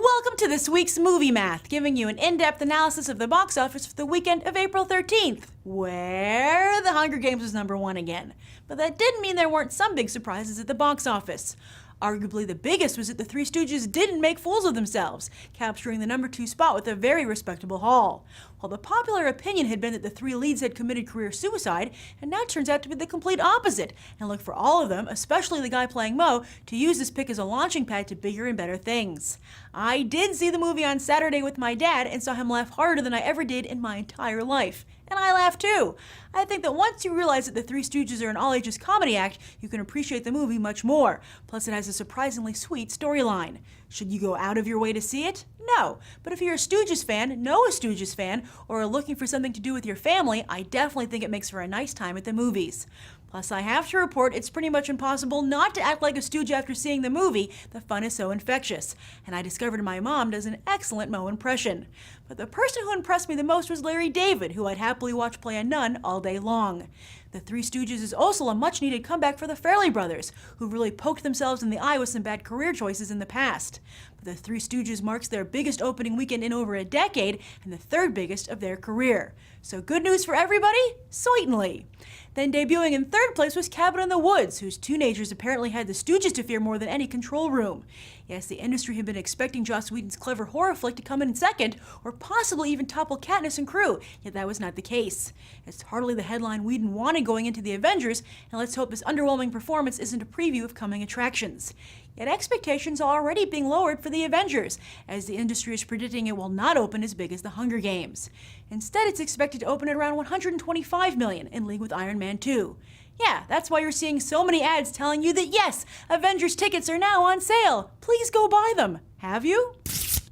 Welcome to this week's Movie Math, giving you an in-depth analysis of the box office for the weekend of April 13th, where The Hunger Games was #1 again. But that didn't mean there weren't some big surprises at the box office. Arguably the biggest was that the Three Stooges didn't make fools of themselves, capturing the #2 spot with a very respectable haul. While the popular opinion had been that the three leads had committed career suicide, and now turns out to be the complete opposite, and look for all of them, especially the guy playing Mo, to use this pick as a launching pad to bigger and better things. I did see the movie on Saturday with my dad and saw him laugh harder than I ever did in my entire life. And I laughed too. I think that once you realize that the Three Stooges are an all-ages comedy act, you can appreciate the movie much more. Plus it has a surprisingly sweet storyline. Should you go out of your way to see it? No. But if you're a Stooges fan, know a Stooges fan, or are looking for something to do with your family, I definitely think it makes for a nice time at the movies. Plus, I have to report it's pretty much impossible not to act like a Stooge after seeing the movie. The fun is so infectious. And I discovered my mom does an excellent Mo impression. But the person who impressed me the most was Larry David, who I'd happily watch play a nun all day long. The Three Stooges is also a much-needed comeback for the Farrelly brothers, who really poked themselves in the eye with some bad career choices in the past. But the Three Stooges marks their biggest opening weekend in over a decade, and the third biggest of their career. So good news for everybody? Certainly. Then debuting in third place was Cabin in the Woods, whose teenagers apparently had the Stooges to fear more than any control room. Yes, the industry had been expecting Joss Whedon's clever horror flick to come in second, or possibly even topple Katniss and crew, yet that was not the case. It's hardly the headline Whedon wanted going into the Avengers, and let's hope this underwhelming performance isn't a preview of coming attractions. Yet expectations are already being lowered for the Avengers, as the industry is predicting it will not open as big as The Hunger Games. Instead, it's expected to open at around $125 million, in league with Iron Man 2. Yeah, that's why you're seeing so many ads telling you that yes, Avengers tickets are now on sale. Please go buy them. Have you?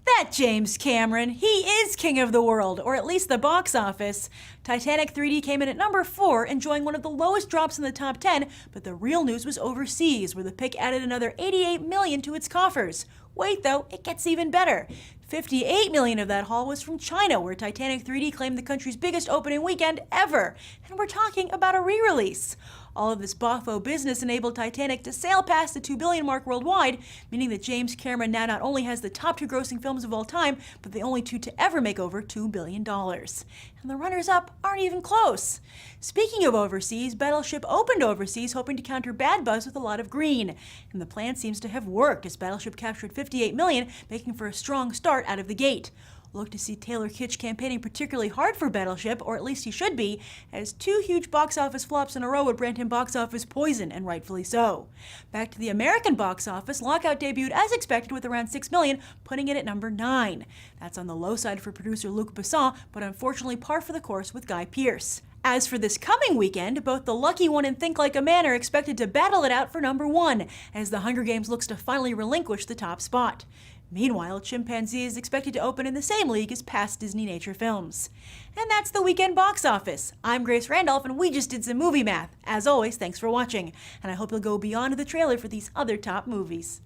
That James Cameron, he is king of the world, or at least the box office. Titanic 3D came in at #4, enjoying one of the lowest drops in the top 10, but the real news was overseas, where the pick added another $88 million to its coffers. Wait though, it gets even better. $58 million of that haul was from China, where Titanic 3D claimed the country's biggest opening weekend ever. And we're talking about a re-release. All of this boffo business enabled Titanic to sail past the $2 billion mark worldwide, meaning that James Cameron now not only has the top 2 grossing films of all time, but the only 2 to ever make over $2 billion. And the runners-up aren't even close. Speaking of overseas, Battleship opened overseas hoping to counter bad buzz with a lot of green. And the plan seems to have worked, as Battleship captured $58 million, making for a strong start out of the gate. Look to see Taylor Kitsch campaigning particularly hard for Battleship, or at least he should be, as 2 huge box office flops in a row would brand him box office poison, and rightfully so. Back to the American box office, Lockout debuted as expected with around $6 million, putting it at #9. That's on the low side for producer Luc Besson, but unfortunately par for the course with Guy Pearce. As for this coming weekend, both The Lucky One and Think Like a Man are expected to battle it out for #1, as The Hunger Games looks to finally relinquish the top spot. Meanwhile, Chimpanzee is expected to open in the same league as past Disney nature films. And that's the weekend box office. I'm Grace Randolph, and we just did some movie math. As always, thanks for watching, and I hope you'll go beyond the trailer for these other top movies.